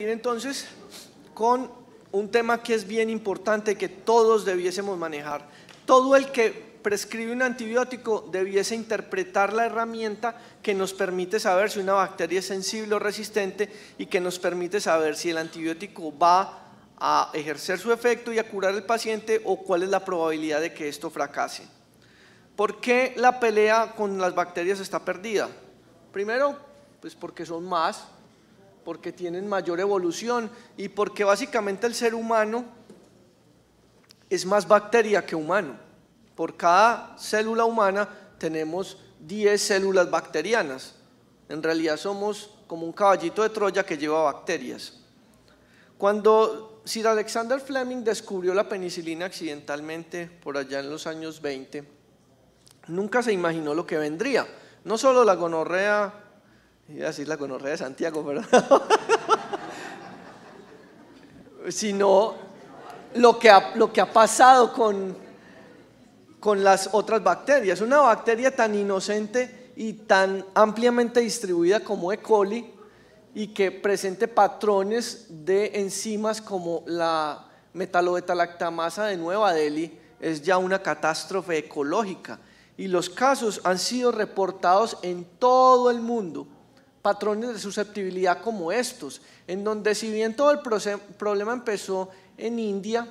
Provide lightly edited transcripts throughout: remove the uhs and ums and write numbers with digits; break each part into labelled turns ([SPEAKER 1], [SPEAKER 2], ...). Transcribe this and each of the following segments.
[SPEAKER 1] Entonces, con un tema que es bien importante que todos debiésemos manejar. Todo el que prescribe un antibiótico debiese interpretar la herramienta que nos permite saber si una bacteria es sensible o resistente y que nos permite saber si el antibiótico va a ejercer su efecto y a curar al paciente o cuál es la probabilidad de que esto fracase. ¿Por qué la pelea con las bacterias está perdida? Primero, pues porque son más, porque tienen mayor evolución y porque básicamente el ser humano es más bacteria que humano. Por cada célula humana tenemos 10 células bacterianas. En realidad somos como un caballito de Troya que lleva bacterias. Cuando Sir Alexander Fleming descubrió la penicilina accidentalmente por allá en los años 20, nunca se imaginó lo que vendría. No solo la gonorrea, iba a decir la gonorrea de Santiago, pero sino lo que ha pasado con las otras bacterias. Una bacteria tan inocente y tan ampliamente distribuida como E. coli y que presente patrones de enzimas como la metalobetalactamasa de Nueva Delhi es ya una catástrofe ecológica y los casos han sido reportados en todo el mundo. Patrones de susceptibilidad como estos, en donde si bien todo el problema empezó en India,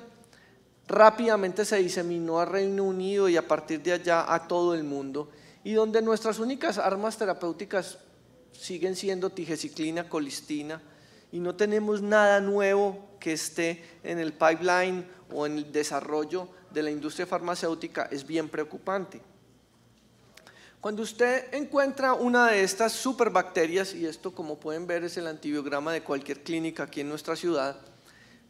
[SPEAKER 1] rápidamente se diseminó a Reino Unido y a partir de allá a todo el mundo, y donde nuestras únicas armas terapéuticas siguen siendo tigeciclina, colistina, y no tenemos nada nuevo que esté en el pipeline o en el desarrollo de la industria farmacéutica, es bien preocupante. Cuando usted encuentra una de estas superbacterias, y esto como pueden ver es el antibiograma de cualquier clínica aquí en nuestra ciudad,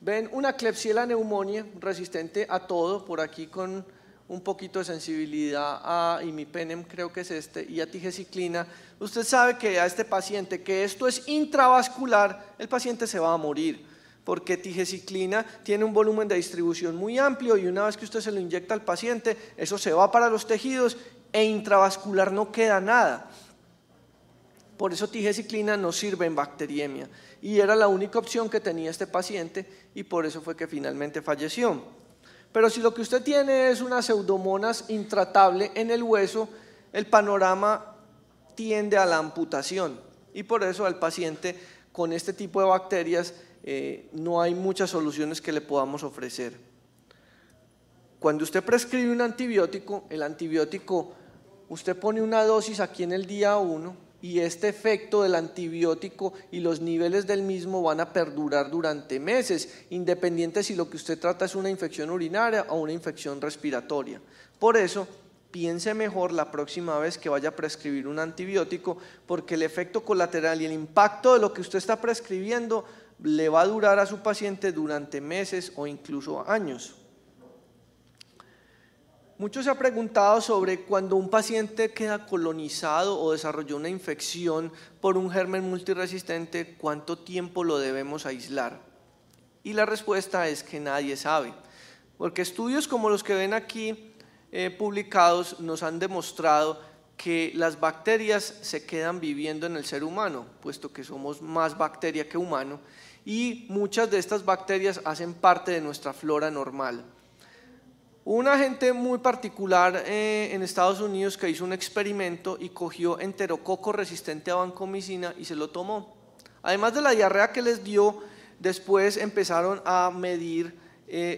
[SPEAKER 1] ven una Klebsiella pneumoniae resistente a todo, por aquí con un poquito de sensibilidad a imipenem, creo que es este, y a tigeciclina, usted sabe que a este paciente, que esto es intravascular, el paciente se va a morir, porque tigeciclina tiene un volumen de distribución muy amplio y una vez que usted se lo inyecta al paciente, eso se va para los tejidos e intravascular no queda nada. Por eso tigeciclina no sirve en bacteriemia y era la única opción que tenía este paciente y por eso fue que finalmente falleció. Pero si lo que usted tiene es una pseudomonas intratable en el hueso, el panorama tiende a la amputación y por eso al paciente con este tipo de bacterias no hay muchas soluciones que le podamos ofrecer. Cuando usted prescribe un antibiótico, el antibiótico, usted pone una dosis aquí en el día 1 y este efecto del antibiótico y los niveles del mismo van a perdurar durante meses, independiente si lo que usted trata es una infección urinaria o una infección respiratoria. Por eso, piense mejor la próxima vez que vaya a prescribir un antibiótico, porque el efecto colateral y el impacto de lo que usted está prescribiendo le va a durar a su paciente durante meses o incluso años. Mucho se ha preguntado sobre cuando un paciente queda colonizado o desarrolló una infección por un germen multiresistente, ¿cuánto tiempo lo debemos aislar? Y la respuesta es que nadie sabe, porque estudios como los que ven aquí publicados nos han demostrado que las bacterias se quedan viviendo en el ser humano, puesto que somos más bacteria que humano, y muchas de estas bacterias hacen parte de nuestra flora normal. Un agente muy particular en Estados Unidos que hizo un experimento y cogió enterococo resistente a vancomicina y se lo tomó. Además de la diarrea que les dio, después empezaron a medir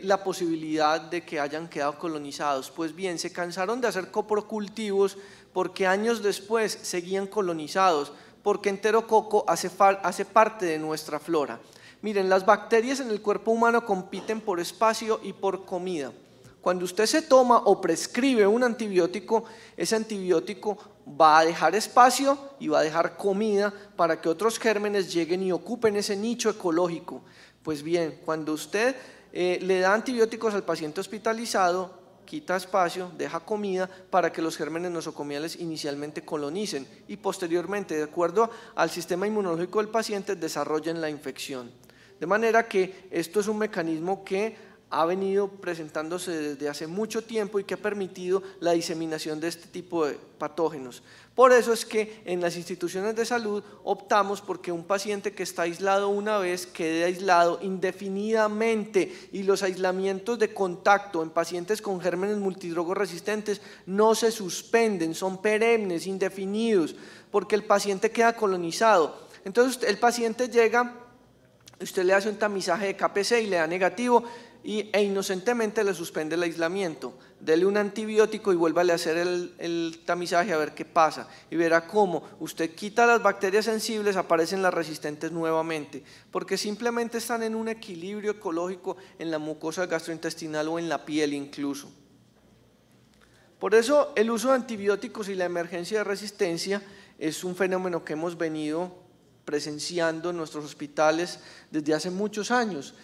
[SPEAKER 1] la posibilidad de que hayan quedado colonizados. Pues bien, se cansaron de hacer coprocultivos porque años después seguían colonizados, porque enterococo hace parte de nuestra flora. Miren, las bacterias en el cuerpo humano compiten por espacio y por comida. Cuando usted se toma o prescribe un antibiótico, ese antibiótico va a dejar espacio y va a dejar comida para que otros gérmenes lleguen y ocupen ese nicho ecológico. Pues bien, cuando usted le da antibióticos al paciente hospitalizado, quita espacio, deja comida para que los gérmenes nosocomiales inicialmente colonicen y posteriormente, de acuerdo al sistema inmunológico del paciente, desarrollen la infección. De manera que esto es un mecanismo que ha venido presentándose desde hace mucho tiempo y que ha permitido la diseminación de este tipo de patógenos. Por eso es que en las instituciones de salud optamos porque un paciente que está aislado una vez quede aislado indefinidamente, y los aislamientos de contacto en pacientes con gérmenes multidrogoresistentes no se suspenden, son perennes, indefinidos, porque el paciente queda colonizado. Entonces el paciente llega, usted le hace un tamizaje de KPC y le da negativo, e inocentemente le suspende el aislamiento. Dele un antibiótico y vuélvale a hacer el tamizaje a ver qué pasa, y verá cómo usted quita las bacterias sensibles, aparecen las resistentes nuevamente, porque simplemente están en un equilibrio ecológico en la mucosa gastrointestinal o en la piel incluso. Por eso el uso de antibióticos y la emergencia de resistencia es un fenómeno que hemos venido presenciando en nuestros hospitales desde hace muchos años.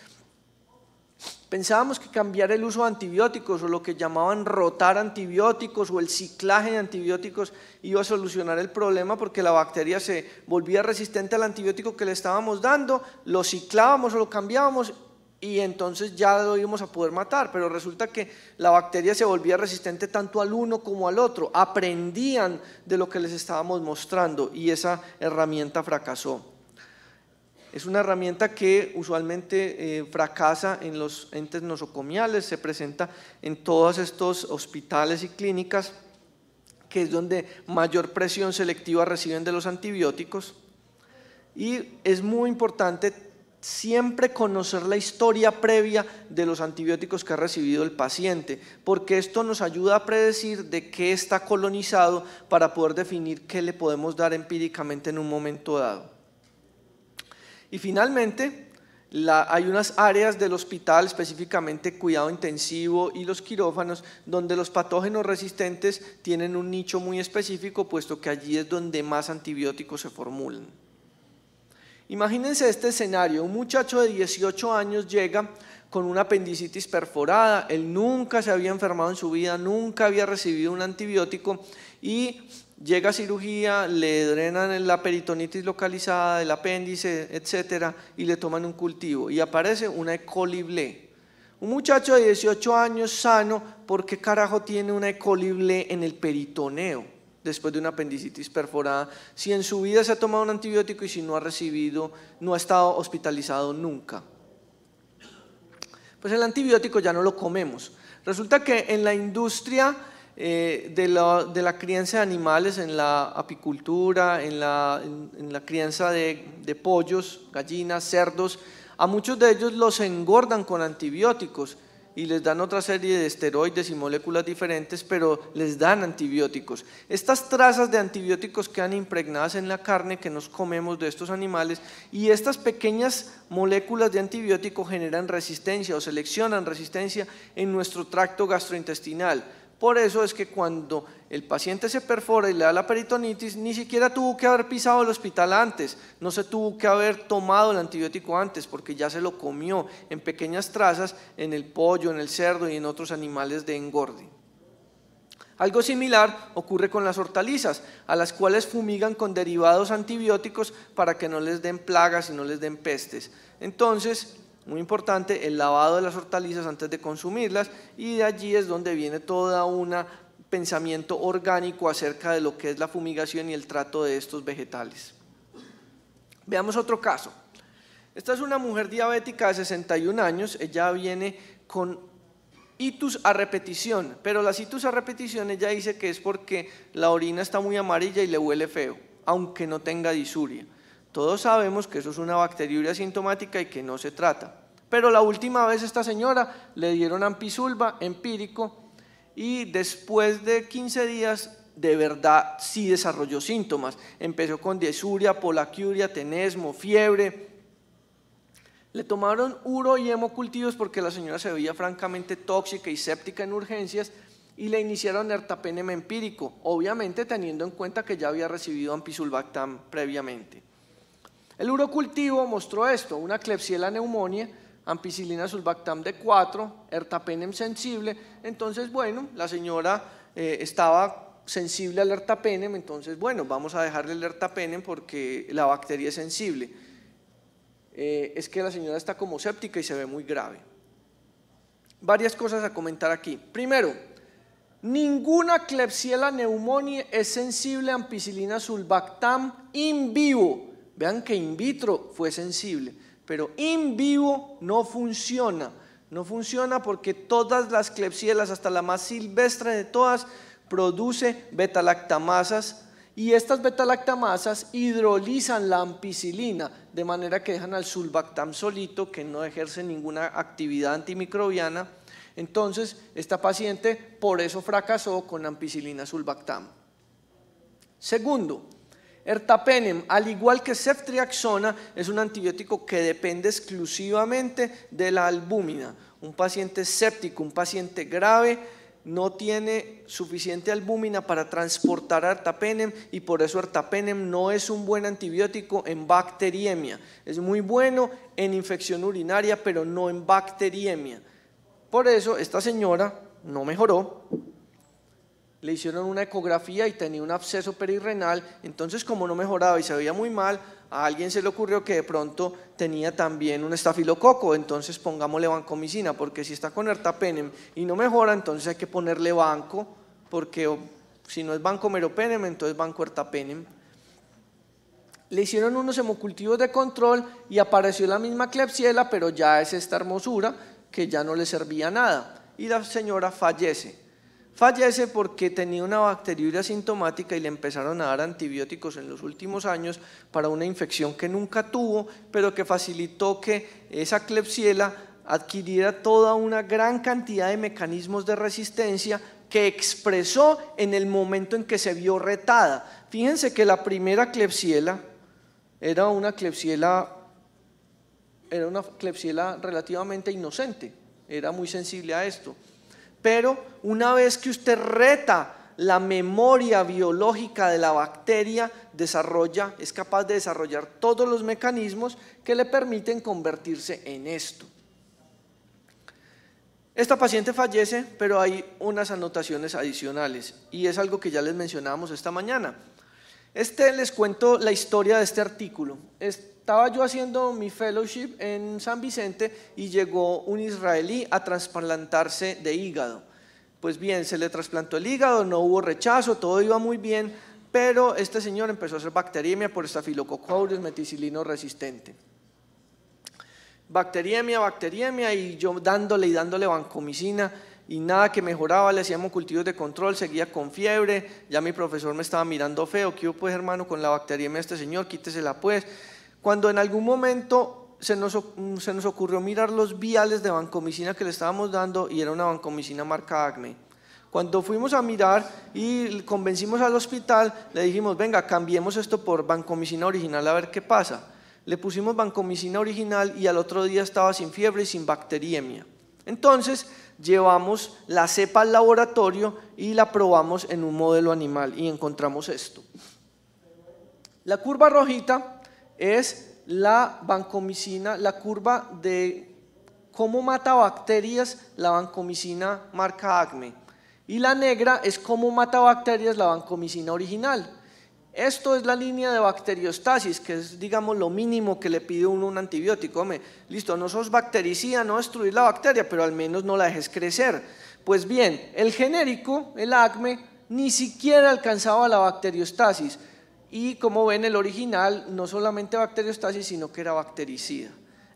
[SPEAKER 1] Pensábamos que cambiar el uso de antibióticos, o lo que llamaban rotar antibióticos o el ciclaje de antibióticos, iba a solucionar el problema, porque la bacteria se volvía resistente al antibiótico que le estábamos dando, lo ciclábamos o lo cambiábamos y entonces ya lo íbamos a poder matar. Pero resulta que la bacteria se volvía resistente tanto al uno como al otro, aprendían de lo que les estábamos mostrando y esa herramienta fracasó. Es una herramienta que usualmente fracasa en los entes nosocomiales, se presenta en todos estos hospitales y clínicas, que es donde mayor presión selectiva reciben de los antibióticos. Y es muy importante siempre conocer la historia previa de los antibióticos que ha recibido el paciente, porque esto nos ayuda a predecir de qué está colonizado para poder definir qué le podemos dar empíricamente en un momento dado. Y finalmente, hay unas áreas del hospital, específicamente cuidado intensivo y los quirófanos, donde los patógenos resistentes tienen un nicho muy específico, puesto que allí es donde más antibióticos se formulan. Imagínense este escenario: un muchacho de 18 años llega con una apendicitis perforada, él nunca se había enfermado en su vida, nunca había recibido un antibiótico, y llega a cirugía, le drenan la peritonitis localizada del apéndice, etcétera, y le toman un cultivo y aparece una E. coli ble. Un muchacho de 18 años sano, ¿por qué carajo tiene una E. coli ble en el peritoneo después de una apendicitis perforada, si en su vida se ha tomado un antibiótico y si no ha estado hospitalizado nunca? Pues el antibiótico ya no lo comemos. Resulta que en la industria de la crianza de animales, en la apicultura, en la crianza de pollos, gallinas, cerdos, a muchos de ellos los engordan con antibióticos y les dan otra serie de esteroides y moléculas diferentes, pero les dan antibióticos. Estas trazas de antibióticos quedan impregnadas en la carne que nos comemos de estos animales, y estas pequeñas moléculas de antibiótico generan resistencia o seleccionan resistencia en nuestro tracto gastrointestinal. Por eso es que cuando el paciente se perfora y le da la peritonitis, ni siquiera tuvo que haber pisado el hospital antes, no se tuvo que haber tomado el antibiótico antes, porque ya se lo comió en pequeñas trazas en el pollo, en el cerdo y en otros animales de engorde. Algo similar ocurre con las hortalizas, a las cuales fumigan con derivados antibióticos para que no les den plagas y no les den pestes. Entonces, muy importante el lavado de las hortalizas antes de consumirlas, y de allí es donde viene todo un pensamiento orgánico acerca de lo que es la fumigación y el trato de estos vegetales. Veamos otro caso. Esta es una mujer diabética de 61 años, ella viene con itus a repetición, pero las itus a repetición ella dice que es porque la orina está muy amarilla y le huele feo, aunque no tenga disuria. Todos sabemos que eso es una bacteriuria asintomática y que no se trata. Pero la última vez a esta señora le dieron ampicilva empírico, y después de 15 días de verdad sí desarrolló síntomas. Empezó con disuria, polaquiuria, tenesmo, fiebre. Le tomaron uro y hemocultivos porque la señora se veía francamente tóxica y séptica en urgencias, y le iniciaron ertapenem empírico, obviamente teniendo en cuenta que ya había recibido ampicilbactam previamente. El urocultivo mostró esto: una Klebsiella pneumoniae, ampicilina sulbactam D4, ertapenem sensible. Entonces, bueno, la señora estaba sensible al ertapenem, entonces, bueno, vamos a dejarle el ertapenem porque la bacteria es sensible. Es que la señora está como séptica y se ve muy grave. varias cosas a comentar aquí. Primero, ninguna Klebsiella pneumoniae es sensible a ampicilina sulbactam in vivo. Vean que in vitro fue sensible, pero in vivo no funciona. No funciona porque todas las Klebsiellas, hasta la más silvestre de todas, produce betalactamasas y estas betalactamasas hidrolizan la ampicilina de manera que dejan al sulbactam solito, que no ejerce ninguna actividad antimicrobiana. Entonces esta paciente por eso fracasó con ampicilina sulbactam. Segundo, ertapenem, al igual que ceftriaxona, es un antibiótico que depende exclusivamente de la albúmina. Un paciente séptico, un paciente grave, no tiene suficiente albúmina para transportar ertapenem y por eso ertapenem no es un buen antibiótico en bacteriemia. Es muy bueno en infección urinaria, pero no en bacteriemia. Por eso esta señora no mejoró. Le hicieron una ecografía y tenía un absceso perirrenal, entonces como no mejoraba y se veía muy mal, a alguien se le ocurrió que de pronto tenía también un estafilococo, entonces pongámosle vancomicina, porque si está con ertapenem y no mejora, entonces hay que ponerle banco, porque si no es vancomeropenem, entonces vancoertapenem. Le hicieron unos hemocultivos de control y apareció la misma Klebsiella, pero ya es esta hermosura que ya no le servía nada, y la señora fallece. Fallece porque tenía una bacteriuria sintomática y le empezaron a dar antibióticos en los últimos años para una infección que nunca tuvo, pero que facilitó que esa Klebsiella adquiriera toda una gran cantidad de mecanismos de resistencia que expresó en el momento en que se vio retada. Fíjense que la primera Klebsiella era una Klebsiella relativamente inocente, era muy sensible a esto. Pero una vez que usted reta la memoria biológica de la bacteria, es capaz de desarrollar todos los mecanismos que le permiten convertirse en esto. Esta paciente fallece, pero hay unas anotaciones adicionales y es algo que ya les mencionábamos esta mañana. Les cuento la historia de este artículo. Estaba yo haciendo mi fellowship en San Vicente y llegó un israelí a trasplantarse de hígado. Pues bien, se le trasplantó el hígado, no hubo rechazo, todo iba muy bien, pero este señor empezó a hacer bacteriemia por Staphylococcus aureus meticilino resistente. Bacteriemia y yo dándole vancomicina y nada que mejoraba, le hacíamos cultivos de control, seguía con fiebre, ya mi profesor me estaba mirando feo, ¿qué hubo pues hermano con la bacteriemia de este señor? Quítesela pues. Cuando en algún momento se nos ocurrió mirar los viales de vancomicina que le estábamos dando y era una vancomicina marca Acme. Cuando fuimos a mirar y convencimos al hospital, le dijimos, venga, cambiemos esto por vancomicina original a ver qué pasa. Le pusimos vancomicina original y al otro día estaba sin fiebre y sin bacteriemia. Entonces llevamos la cepa al laboratorio y la probamos en un modelo animal y encontramos esto. La curva rojita es la vancomicina, la curva de cómo mata bacterias la vancomicina marca Acme, y la negra es cómo mata bacterias la vancomicina original. Esto es la línea de bacteriostasis, que es, digamos, lo mínimo que le pide uno un antibiótico. Hombre, listo, no sos bactericida, no destruir la bacteria, pero al menos no la dejes crecer. Pues bien, el genérico, el Acme, ni siquiera alcanzaba la bacteriostasis. Y como ven, el original no solamente bacteriostasis, sino que era bactericida.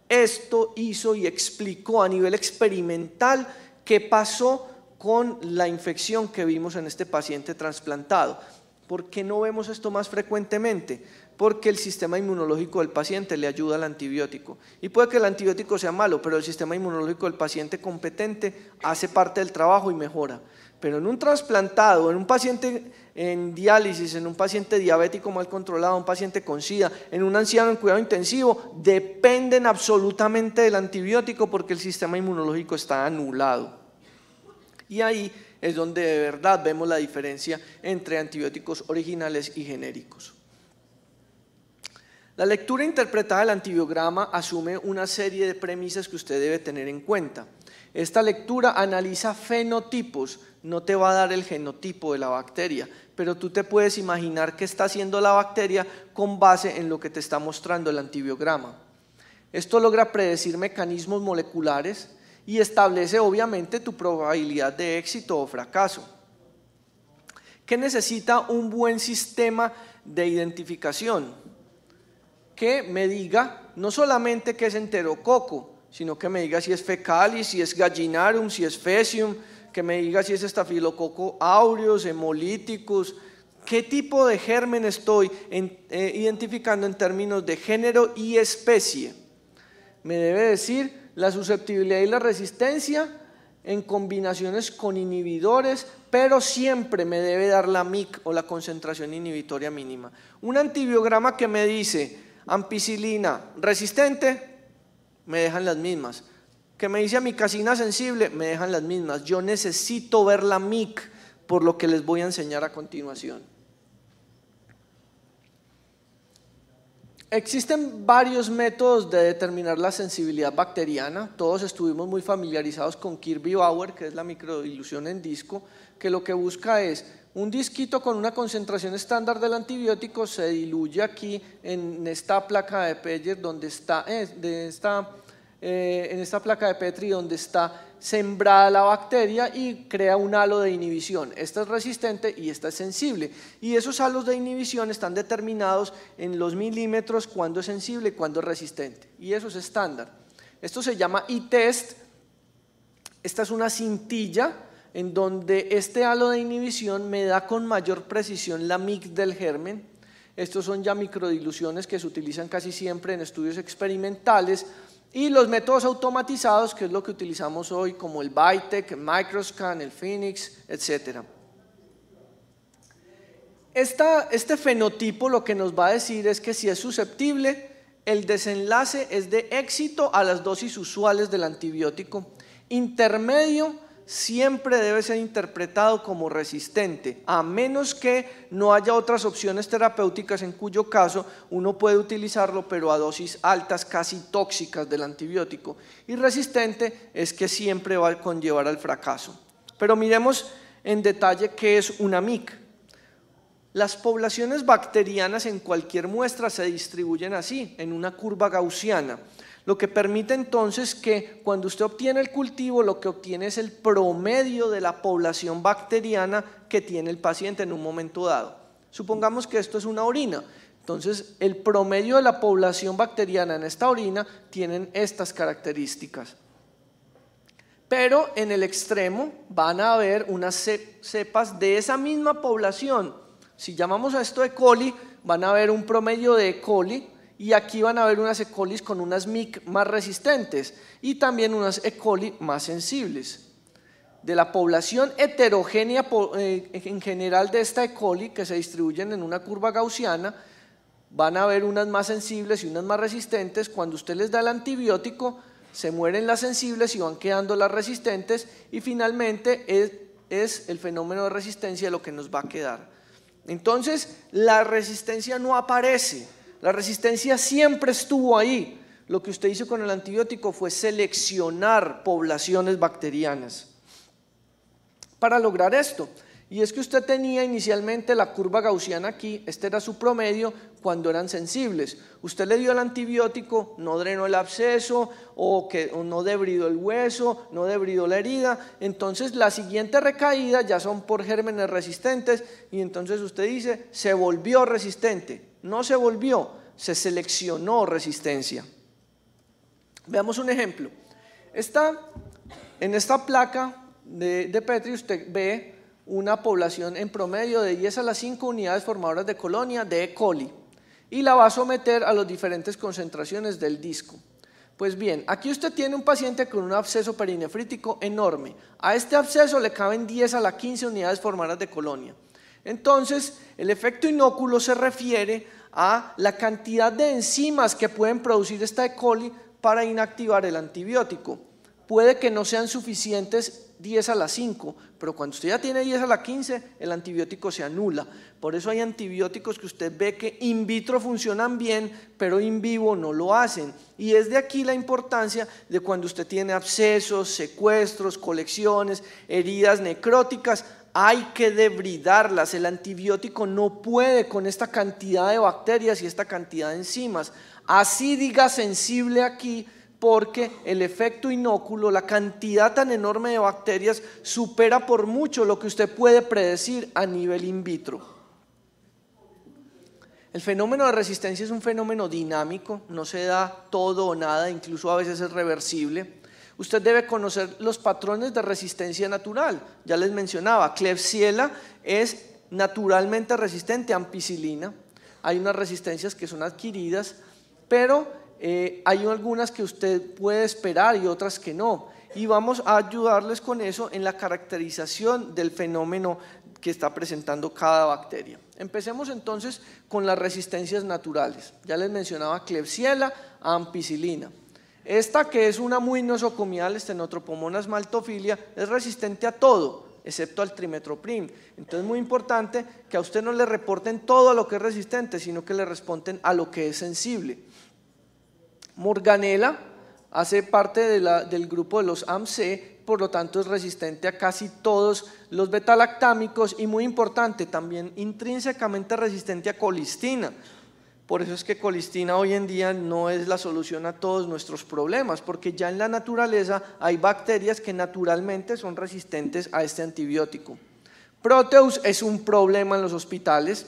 [SPEAKER 1] Esto hizo y explicó a nivel experimental qué pasó con la infección que vimos en este paciente trasplantado. ¿Por qué no vemos esto más frecuentemente? Porque el sistema inmunológico del paciente le ayuda al antibiótico. Y puede que el antibiótico sea malo, pero el sistema inmunológico del paciente competente hace parte del trabajo y mejora. Pero en un trasplantado, en un paciente en diálisis, en un paciente diabético mal controlado, un paciente con SIDA, en un anciano en cuidado intensivo, dependen absolutamente del antibiótico porque el sistema inmunológico está anulado. Y ahí es donde de verdad vemos la diferencia entre antibióticos originales y genéricos. La lectura interpretada del antibiograma asume una serie de premisas que usted debe tener en cuenta. Esta lectura analiza fenotipos, no te va a dar el genotipo de la bacteria, pero tú te puedes imaginar qué está haciendo la bacteria con base en lo que te está mostrando el antibiograma. Esto logra predecir mecanismos moleculares y establece obviamente tu probabilidad de éxito o fracaso. ¿Qué necesita un buen sistema de identificación? Que me diga no solamente que es enterococo, sino que me diga si es fecalis, si es gallinarum, si es faecium, que me diga si es estafilococo aureus, hemolíticus, qué tipo de germen estoy identificando en términos de género y especie. Me debe decir la susceptibilidad y la resistencia en combinaciones con inhibidores, pero siempre me debe dar la MIC o la concentración inhibitoria mínima. Un antibiograma que me dice ampicilina resistente, me dejan las mismas. Que me dice amicacina sensible, me dejan las mismas. Yo necesito ver la MIC, por lo que les voy a enseñar a continuación. Existen varios métodos de determinar la sensibilidad bacteriana. Todos estuvimos muy familiarizados con Kirby-Bauer, que es la microdilución en disco, que lo que busca es un disquito con una concentración estándar del antibiótico, se diluye aquí en esta placa de Peyer, donde está, en esta placa de Petri donde está sembrada la bacteria y crea un halo de inhibición. Esta es resistente y esta es sensible. Y esos halos de inhibición están determinados en los milímetros, cuándo es sensible y cuándo es resistente. Y eso es estándar. Esto se llama e-test. Esta es una cintilla en donde este halo de inhibición me da con mayor precisión la MIC del germen. Estos son ya microdiluciones que se utilizan casi siempre en estudios experimentales. Y los métodos automatizados, que es lo que utilizamos hoy, como el Vitek, el Microscan, el Phoenix, etc. Este fenotipo lo que nos va a decir es que si es susceptible, el desenlace es de éxito a las dosis usuales del antibiótico. Intermedio siempre debe ser interpretado como resistente, a menos que no haya otras opciones terapéuticas, en cuyo caso uno puede utilizarlo pero a dosis altas, casi tóxicas del antibiótico. Y resistente es que siempre va a conllevar al fracaso. Pero miremos en detalle qué es una MIC. Las poblaciones bacterianas en cualquier muestra se distribuyen así, en una curva gaussiana. Lo que permite entonces que cuando usted obtiene el cultivo, lo que obtiene es el promedio de la población bacteriana que tiene el paciente en un momento dado. Supongamos que esto es una orina, entonces el promedio de la población bacteriana en esta orina tienen estas características. Pero en el extremo van a haber unas cepas de esa misma población. Si llamamos a esto E. coli, van a haber un promedio de E. coli, y aquí van a haber unas E. coli con unas MIC más resistentes y también unas E. coli más sensibles. De la población heterogénea en general de esta E. coli, que se distribuyen en una curva gaussiana, van a haber unas más sensibles y unas más resistentes. Cuando usted les da el antibiótico, se mueren las sensibles y van quedando las resistentes, y finalmente es el fenómeno de resistencia lo que nos va a quedar. Entonces, la resistencia no aparece. La resistencia siempre estuvo ahí. Lo que usted hizo con el antibiótico fue seleccionar poblaciones bacterianas para lograr esto. Y es que usted tenía inicialmente la curva gaussiana aquí, este era su promedio cuando eran sensibles. Usted le dio el antibiótico, no drenó el absceso, o no debridó el hueso, no debridó la herida. Entonces la siguiente recaída ya son por gérmenes resistentes, y entonces usted dice, se volvió resistente. No se volvió, se seleccionó resistencia. Veamos un ejemplo. En esta placa de Petri usted ve una población en promedio de 10 a la 5 unidades formadoras de colonia de E. coli, y la va a someter a las diferentes concentraciones del disco. Pues bien, aquí usted tiene un paciente con un absceso perinefrítico enorme. A este absceso le caben 10 a la 15 unidades formadoras de colonia. Entonces, el efecto inóculo se refiere a la cantidad de enzimas que pueden producir esta E. coli para inactivar el antibiótico. Puede que no sean suficientes 10 a la 5, pero cuando usted ya tiene 10 a la 15, el antibiótico se anula. Por eso hay antibióticos que usted ve que in vitro funcionan bien, pero in vivo no lo hacen. Y es de aquí la importancia de cuando usted tiene abscesos, secuestros, colecciones, heridas necróticas, hay que debridarlas. El antibiótico no puede con esta cantidad de bacterias y esta cantidad de enzimas. Así diga sensible aquí, porque el efecto inóculo, la cantidad tan enorme de bacterias, supera por mucho lo que usted puede predecir a nivel in vitro. El fenómeno de resistencia es un fenómeno dinámico, no se da todo o nada, incluso a veces es reversible. Usted debe conocer los patrones de resistencia natural. Ya les mencionaba, Klebsiella es naturalmente resistente a ampicilina. Hay unas resistencias que son adquiridas, pero hay algunas que usted puede esperar y otras que no. Y vamos a ayudarles con eso en la caracterización del fenómeno que está presentando cada bacteria. Empecemos entonces con las resistencias naturales. Ya les mencionaba Klebsiella a ampicilina. Esta, que es una muy nosocomial, Stenotrophomonas maltophilia, es resistente a todo, excepto al trimetoprim. Entonces es muy importante que a usted no le reporten todo a lo que es resistente, sino que le responden a lo que es sensible. Morganella hace parte del grupo de los AMC, por lo tanto es resistente a casi todos los betalactámicos y, muy importante, también intrínsecamente resistente a colistina. Por eso es que colistina hoy en día no es la solución a todos nuestros problemas, porque ya en la naturaleza hay bacterias que naturalmente son resistentes a este antibiótico. Proteus es un problema en los hospitales,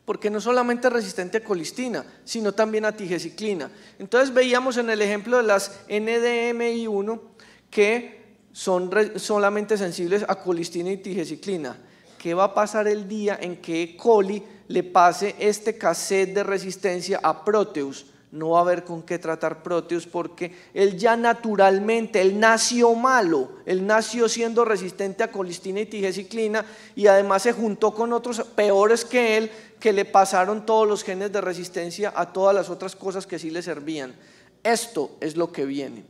[SPEAKER 1] porque no solamente es resistente a colistina, sino también a tigecyclina. Entonces veíamos en el ejemplo de las NDMI1 que son solamente sensibles a colistina y tigecyclina. ¿Qué va a pasar el día en que E. coli le pase este cassette de resistencia a Proteus? No va a haber con qué tratar Proteus, porque él ya naturalmente, él nació malo, él nació siendo resistente a colistina y tigecyclina, y además se juntó con otros peores que él, que le pasaron todos los genes de resistencia a todas las otras cosas que sí le servían. Esto es lo que viene.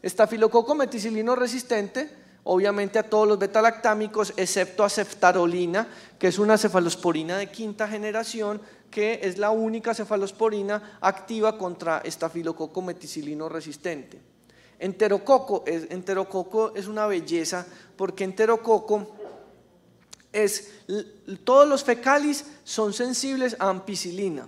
[SPEAKER 1] Estafilococo meticilino resistente, obviamente a todos los betalactámicos, excepto a ceftarolina, que es una cefalosporina de quinta generación, que es la única cefalosporina activa contra estafilococo meticilino resistente. Enterococo es una belleza, porque enterococo todos los fecalis son sensibles a ampicilina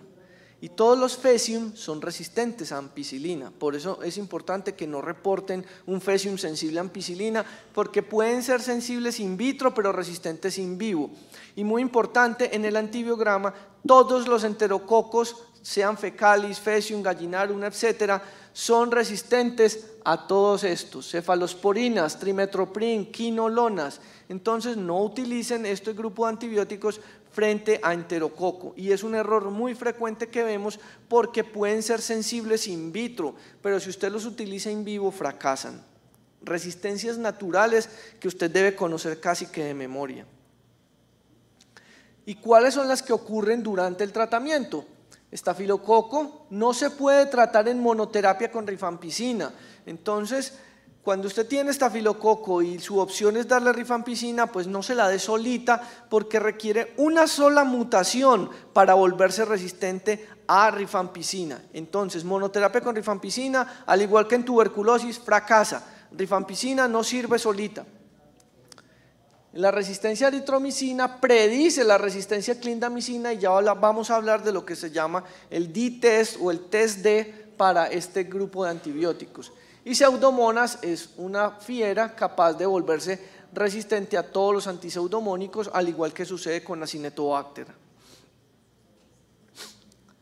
[SPEAKER 1] y todos los fecium son resistentes a ampicilina. Por eso es importante que no reporten un fecium sensible a ampicilina, porque pueden ser sensibles in vitro pero resistentes in vivo. Y muy importante, en el antibiograma todos los enterococos, sean fecalis, fecium, gallinarum, etcétera, son resistentes a todos estos, cefalosporinas, trimetoprim, quinolonas. Entonces no utilicen este grupo de antibióticos frente a enterococo, y es un error muy frecuente que vemos, porque pueden ser sensibles in vitro, pero si usted los utiliza in vivo fracasan. Resistencias naturales que usted debe conocer casi que de memoria. ¿Y cuáles son las que ocurren durante el tratamiento? Estafilococo no se puede tratar en monoterapia con rifampicina. Entonces, cuando usted tiene estafilococo y su opción es darle rifampicina, pues no se la dé solita, porque requiere una sola mutación para volverse resistente a rifampicina. Entonces, monoterapia con rifampicina, al igual que en tuberculosis, fracasa. Rifampicina no sirve solita. La resistencia a eritromicina predice la resistencia a clindamicina, y ya vamos a hablar de lo que se llama el D-test o el test D para este grupo de antibióticos. Y Pseudomonas es una fiera capaz de volverse resistente a todos los antiseudomónicos, al igual que sucede con Acinetobacter.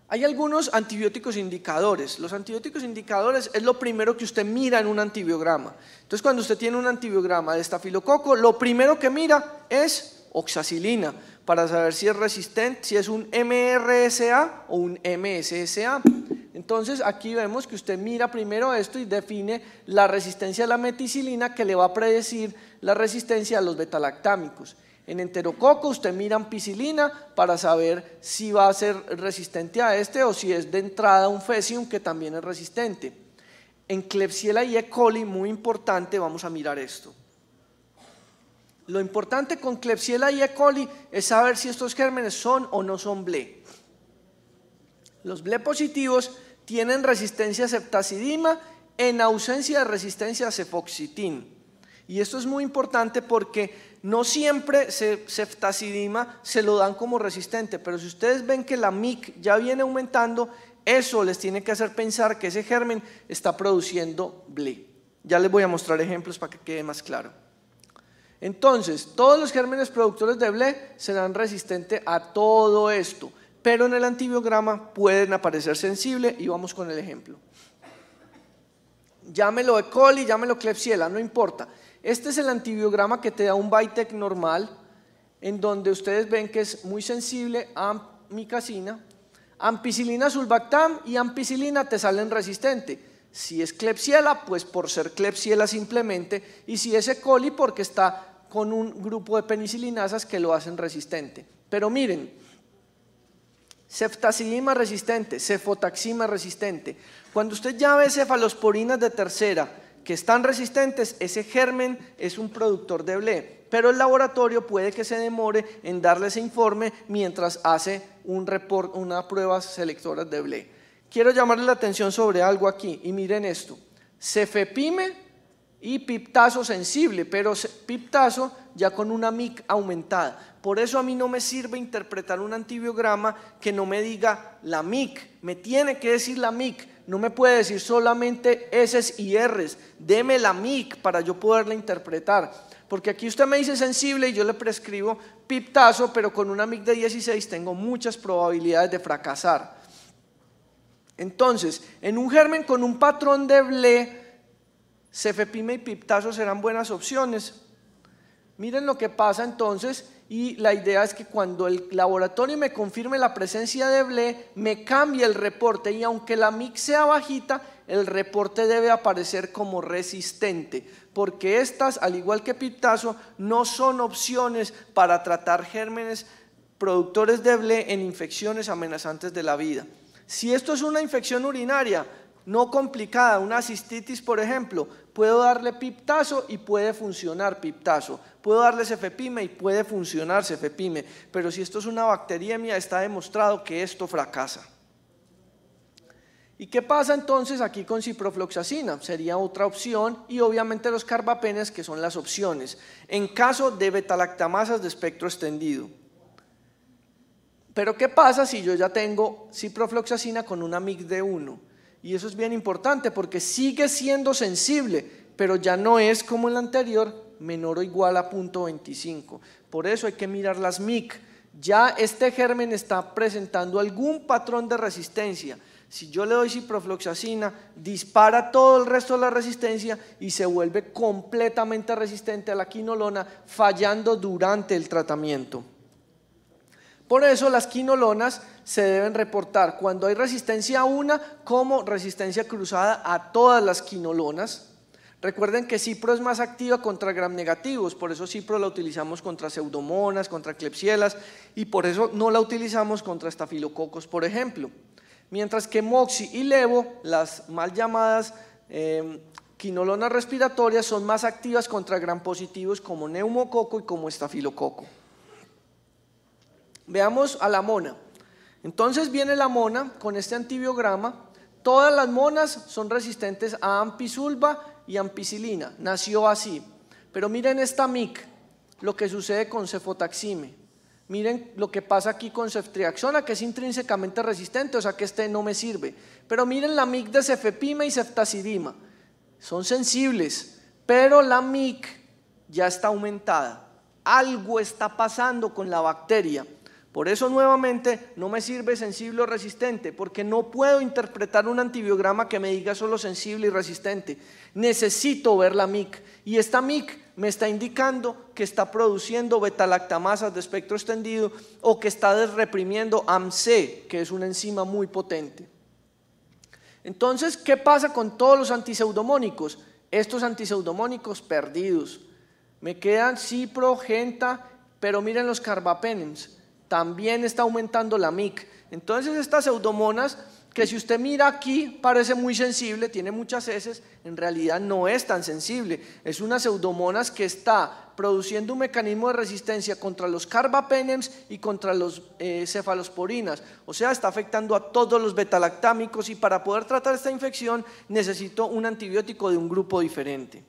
[SPEAKER 1] Hay algunos antibióticos indicadores. Los antibióticos indicadores es lo primero que usted mira en un antibiograma. Entonces, cuando usted tiene un antibiograma de estafilococo, lo primero que mira es oxacilina, para saber si es resistente, si es un MRSA o un MSSA. Entonces aquí vemos que usted mira primero esto y define la resistencia a la meticilina, que le va a predecir la resistencia a los betalactámicos. En enterococo usted mira ampicilina para saber si va a ser resistente a este, o si es de entrada un fecium que también es resistente. En Klebsiella y E. coli, muy importante, vamos a mirar esto. Lo importante con Klebsiella y E. coli es saber si estos gérmenes son o no son BLE. Los BLE positivos tienen resistencia a ceftazidima en ausencia de resistencia a cefoxitin. Y esto es muy importante porque no siempre ceftazidima se lo dan como resistente, pero si ustedes ven que la MIC ya viene aumentando, eso les tiene que hacer pensar que ese germen está produciendo ble. Ya les voy a mostrar ejemplos para que quede más claro. Entonces, todos los gérmenes productores de ble serán resistentes a todo esto, pero en el antibiograma pueden aparecer sensibles y vamos con el ejemplo. Llámelo E. coli, llámelo Klebsiella, no importa. Este es el antibiograma que te da un Vitek normal, en donde ustedes ven que es muy sensible a amicacina, ampicilina sulbactam y ampicilina te salen resistentes. Si es Klebsiella, pues por ser Klebsiella simplemente, y si es E. coli, porque está con un grupo de penicilinasas que lo hacen resistente. Pero miren, ceftazidima resistente, cefotaxima resistente. Cuando usted ya ve cefalosporinas de tercera que están resistentes, ese germen es un productor de ble, pero el laboratorio puede que se demore en darle ese informe mientras hace una prueba selectora de ble. Quiero llamarle la atención sobre algo aquí y miren esto, cefepime y piptazo sensible, pero piptazo ya con una MIC aumentada. Por eso a mí no me sirve interpretar un antibiograma que no me diga la MIC, me tiene que decir la MIC, no me puede decir solamente S y Rs, deme la MIC para yo poderla interpretar, porque aquí usted me dice sensible y yo le prescribo piptazo, pero con una MIC de 16 tengo muchas probabilidades de fracasar. Entonces, en un germen con un patrón de ble, cefepime y piptazo serán buenas opciones. Miren lo que pasa entonces, y la idea es que cuando el laboratorio me confirme la presencia de ble, me cambie el reporte, y aunque la MIC sea bajita, el reporte debe aparecer como resistente, porque estas, al igual que piptazo, no son opciones para tratar gérmenes productores de ble en infecciones amenazantes de la vida. Si esto es una infección urinaria no complicada, una cistitis por ejemplo, puedo darle piptazo y puede funcionar piptazo, puedo darle cefepime y puede funcionar cefepime, pero si esto es una bacteriemia está demostrado que esto fracasa. ¿Y qué pasa entonces aquí con ciprofloxacina? Sería otra opción, y obviamente los carbapenes, que son las opciones en caso de betalactamasas de espectro extendido. Pero ¿qué pasa si yo ya tengo ciprofloxacina con una MIC de 1? Y eso es bien importante porque sigue siendo sensible, pero ya no es como el anterior, menor o igual a 0.25. Por eso hay que mirar las MIC. Ya este germen está presentando algún patrón de resistencia. Si yo le doy ciprofloxacina, dispara todo el resto de la resistencia y se vuelve completamente resistente a la quinolona, fallando durante el tratamiento. Por eso las quinolonas se deben reportar cuando hay resistencia a una como resistencia cruzada a todas las quinolonas. Recuerden que cipro es más activa contra gram negativos, por eso cipro la utilizamos contra pseudomonas, contra klebsielas, y por eso no la utilizamos contra estafilococos, por ejemplo. Mientras que moxi y levo, las mal llamadas quinolonas respiratorias, son más activas contra gram positivos como neumococo y como estafilococo. Veamos a la mona. Entonces viene la mona con este antibiograma. Todas las monas son resistentes a ampicilina y ampicilina, nació así. Pero miren esta MIC, lo que sucede con cefotaxime. Miren lo que pasa aquí con ceftriaxona, que es intrínsecamente resistente, o sea que este no me sirve. Pero miren la MIC de cefepime y ceftazidima, son sensibles, pero la MIC ya está aumentada. Algo está pasando con la bacteria. Por eso nuevamente no me sirve sensible o resistente, porque no puedo interpretar un antibiograma que me diga solo sensible y resistente. Necesito ver la MIC, y esta MIC me está indicando que está produciendo betalactamasas de espectro extendido o que está desreprimiendo AMC, que es una enzima muy potente. Entonces, ¿qué pasa con todos los antiseudomónicos? Estos antiseudomónicos perdidos. Me quedan cipro, genta, pero miren los carbapenems. También está aumentando la MIC. Entonces estas pseudomonas, que si usted mira aquí parece muy sensible, tiene muchas heces, en realidad no es tan sensible. Es una pseudomonas que está produciendo un mecanismo de resistencia contra los carbapenems y contra los cefalosporinas. O sea, está afectando a todos los betalactámicos, y para poder tratar esta infección necesito un antibiótico de un grupo diferente.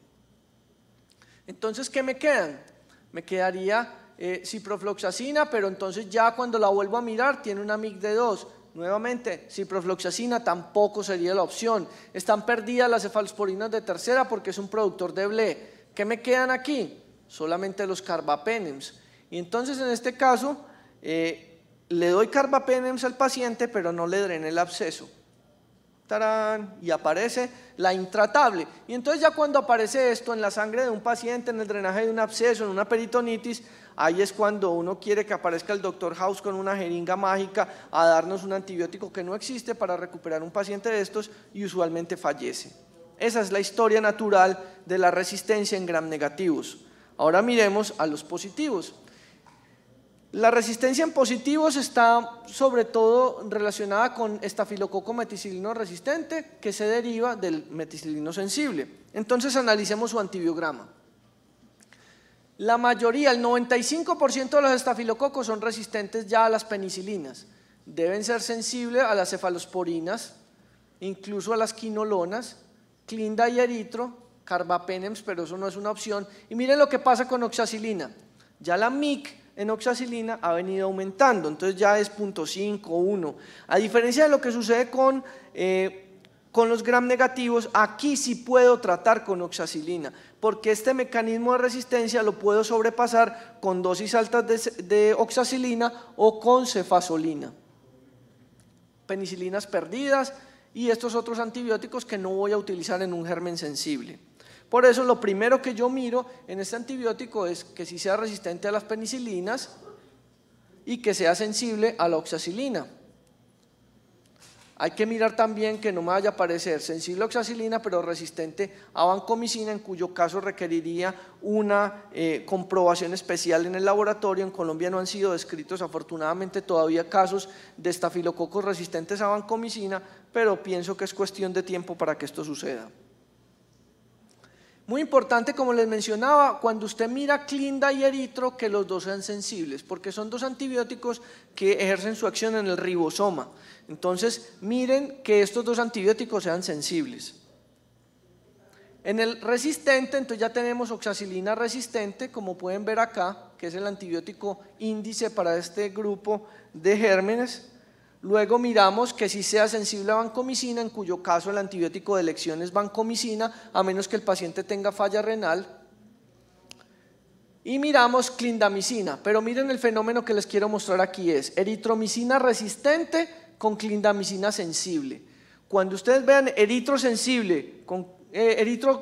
[SPEAKER 1] Entonces, ¿qué me quedan? Me quedaría ciprofloxacina, pero entonces ya cuando la vuelvo a mirar tiene una MIC de 2, Nuevamente, ciprofloxacina tampoco sería la opción. Están perdidas las cefalosporinas de tercera porque es un productor de BLE. ¿Qué me quedan aquí? Solamente los carbapenems. Y entonces en este caso le doy carbapenems al paciente, pero no le drené el absceso. ¡Tarán! Y aparece la intratable. Y entonces ya cuando aparece esto en la sangre de un paciente, en el drenaje de un absceso, en una peritonitis, ahí es cuando uno quiere que aparezca el Dr. House con una jeringa mágica a darnos un antibiótico que no existe para recuperar un paciente de estos y usualmente fallece. Esa es la historia natural de la resistencia en gram negativos. Ahora miremos a los positivos. La resistencia en positivos está sobre todo relacionada con estafilococo meticilino resistente que se deriva del meticilino sensible. Entonces analicemos su antibiograma. La mayoría, el 95% de los estafilococos son resistentes ya a las penicilinas. Deben ser sensibles a las cefalosporinas, incluso a las quinolonas, clinda y eritro, carbapenems, pero eso no es una opción. Y miren lo que pasa con oxacilina. Ya la MIC en oxacilina ha venido aumentando, entonces ya es 0.5, 1. A diferencia de lo que sucede con los gram negativos, aquí sí puedo tratar con oxacilina, porque este mecanismo de resistencia lo puedo sobrepasar con dosis altas de oxacilina o con cefazolina. Penicilinas perdidas y estos otros antibióticos que no voy a utilizar en un germen sensible. Por eso lo primero que yo miro en este antibiótico es que sí sea resistente a las penicilinas y que sea sensible a la oxacilina. Hay que mirar también que no me vaya a parecer sensible a oxacilina pero resistente a vancomicina, en cuyo caso requeriría una comprobación especial en el laboratorio. En Colombia no han sido descritos afortunadamente todavía casos de estafilococos resistentes a vancomicina, pero pienso que es cuestión de tiempo para que esto suceda. Muy importante, como les mencionaba, cuando usted mira clinda y eritro, que los dos sean sensibles, porque son dos antibióticos que ejercen su acción en el ribosoma. Entonces, miren que estos dos antibióticos sean sensibles. En el resistente, entonces ya tenemos oxacilina resistente, como pueden ver acá, que es el antibiótico índice para este grupo de gérmenes. Luego miramos que sí sea sensible a vancomicina, en cuyo caso el antibiótico de elección es vancomicina, a menos que el paciente tenga falla renal. Y miramos clindamicina, pero miren el fenómeno que les quiero mostrar aquí es eritromicina resistente con clindamicina sensible. Cuando ustedes vean eritro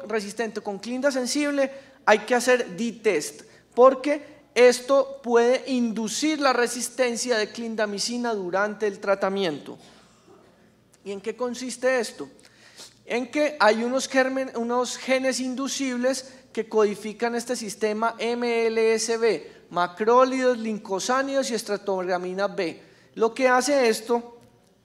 [SPEAKER 1] resistente con clinda sensible, hay que hacer D-test, porque esto puede inducir la resistencia de clindamicina durante el tratamiento. ¿Y en qué consiste esto? En que hay unos genes inducibles que codifican este sistema MLSB, macrólidos, lincosánidos y estratogamina B. Lo que hace esto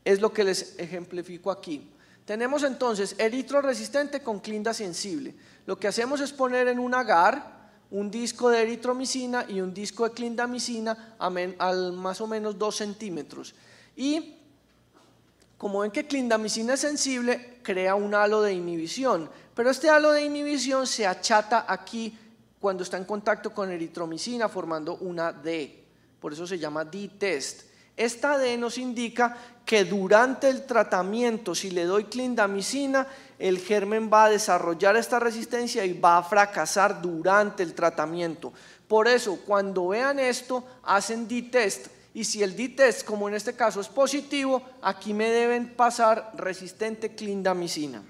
[SPEAKER 1] es lo que les ejemplifico aquí. Tenemos entonces eritro resistente con clinda sensible. Lo que hacemos es poner en un agar un disco de eritromicina y un disco de clindamicina al más o menos 2 centímetros. Y como ven que clindamicina es sensible, crea un halo de inhibición, pero este halo de inhibición se achata aquí cuando está en contacto con eritromicina formando una D, por eso se llama D-test. Esta D nos indica que durante el tratamiento, si le doy clindamicina, el germen va a desarrollar esta resistencia y va a fracasar durante el tratamiento. Por eso, cuando vean esto, hacen D-test, y si el D-test, como en este caso, es positivo, aquí me deben pasar resistente clindamicina.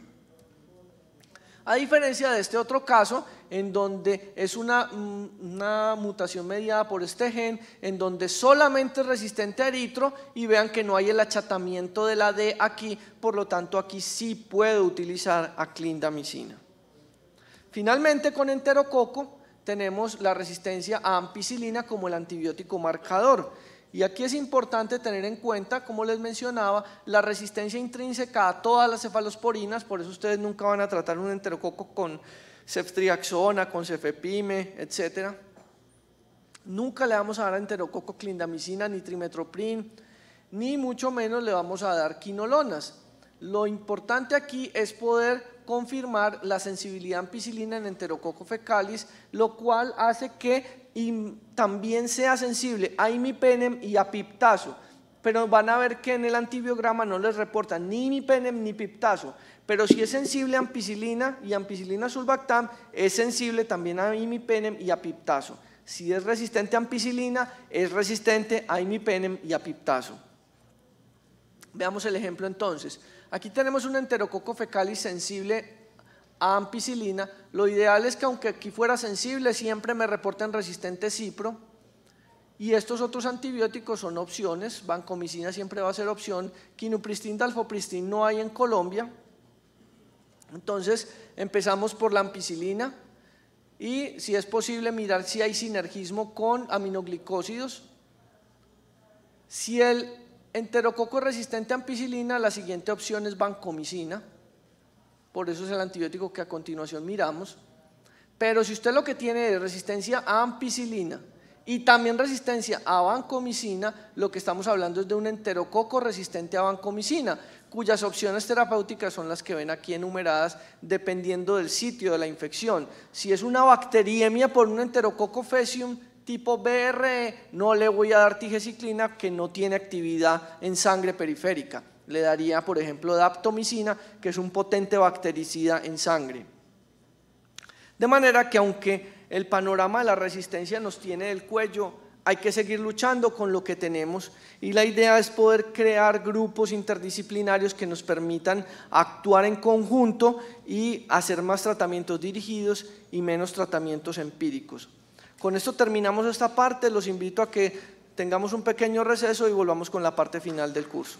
[SPEAKER 1] A diferencia de este otro caso, en donde es una mutación mediada por este gen, en donde solamente es resistente a eritro, y vean que no hay el achatamiento de la D aquí, por lo tanto aquí sí puedo utilizar a clindamicina. Finalmente, con enterococo tenemos la resistencia a ampicilina como el antibiótico marcador. Y aquí es importante tener en cuenta, como les mencionaba, la resistencia intrínseca a todas las cefalosporinas. Por eso ustedes nunca van a tratar un enterococo con ceftriaxona, con cefepime, etc. Nunca le vamos a dar a enterococo clindamicina ni trimetoprim, ni mucho menos le vamos a dar quinolonas. Lo importante aquí es poder confirmar la sensibilidad a ampicilina en enterococo fecalis, lo cual hace que también sea sensible a imipenem y a piptazo. pero van a ver que en el antibiograma no les reportan ni imipenem ni piptazo, pero si es sensible a ampicilina y ampicilina sulbactam, es sensible también a imipenem y a piptazo. Si es resistente a ampicilina, es resistente a imipenem y a piptazo. Veamos el ejemplo entonces. Aquí tenemos un enterococo fecalis sensible a ampicilina. Lo ideal es que aunque aquí fuera sensible, siempre me reporten resistente cipro. Y estos otros antibióticos son opciones. Vancomicina siempre va a ser opción. Quinupristin, dalfopristin no hay en Colombia. Entonces empezamos por la ampicilina y si es posible mirar si hay sinergismo con aminoglicósidos. Si el enterococo es resistente a ampicilina, la siguiente opción es vancomicina. Por eso es el antibiótico que a continuación miramos. Pero si usted lo que tiene es resistencia a ampicilina y también resistencia a vancomicina, lo que estamos hablando es de un enterococo resistente a vancomicina, cuyas opciones terapéuticas son las que ven aquí enumeradas dependiendo del sitio de la infección. Si es una bacteriemia por un enterococo faecium tipo BRE, no le voy a dar tigecyclina que no tiene actividad en sangre periférica. Le daría, por ejemplo, daptomicina, que es un potente bactericida en sangre. De manera que aunque el panorama de la resistencia nos tiene del cuello, hay que seguir luchando con lo que tenemos y la idea es poder crear grupos interdisciplinarios que nos permitan actuar en conjunto y hacer más tratamientos dirigidos y menos tratamientos empíricos. Con esto terminamos esta parte, los invito a que tengamos un pequeño receso y volvamos con la parte final del curso.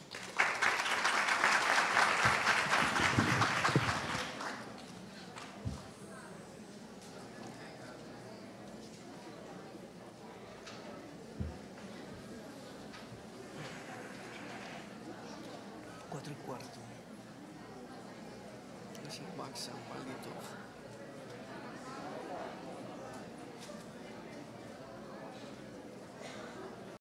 [SPEAKER 1] Max, maldito.